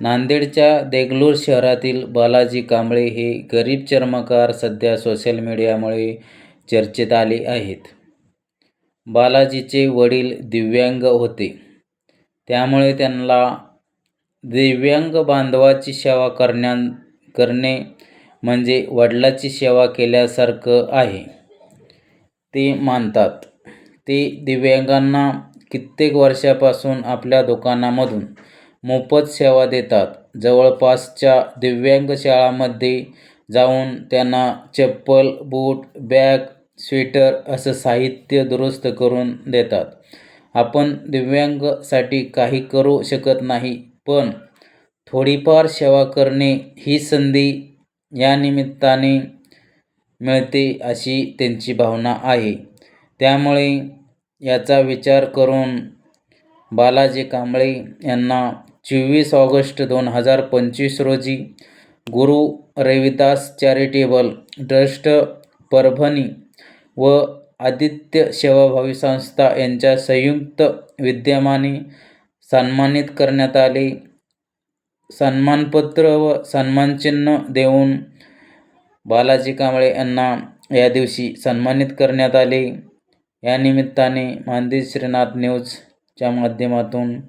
नांदेडच्या देगलूर शहरातील बालाजी कांबळे हे गरीब चर्मकार सध्या सोशल मीडियामुळे चर्चेत आले आहेत. बालाजीचे वडील दिव्यांग होते, त्यामुळे त्यांना दिव्यांग बांधवाची सेवा करणे म्हणजे वडिलांची सेवा केल्यासारखं आहे, ते मानतात. ते दिव्यांगांना कित्येक वर्षांपासून आपल्या दुकानामधून मोफत सेवा देतात. जवळपासच्या दिव्यांग शाळांमध्ये जाऊन त्यांना चप्पल, बूट, बॅग, स्वेटर असं साहित्य दुरुस्त करून देतात. आपण दिव्यांगांसाठी काही करू शकत नाही, पण थोडीफार सेवा करणे ही संधी या निमित्ताने मिळते अशी त्यांची भावना आहे. त्यामुळे याचा विचार करून बालाजी कांबळे यांना 24 ऑगस्ट 2025 रोजी गुरु रविदास चॅरिटेबल ट्रस्ट परभणी व आदित्य सेवाभावी संस्था यांच्या संयुक्त विद्यमाने सन्मानित करण्यात आले. सन्मानपत्र व सन्मानचिन्ह देऊन बालाजी कांबळे यांना या दिवशी सन्मानित करण्यात आले. या निमित्ताने मानदेश श्रीनाथ न्यूजच्या माध्यमातून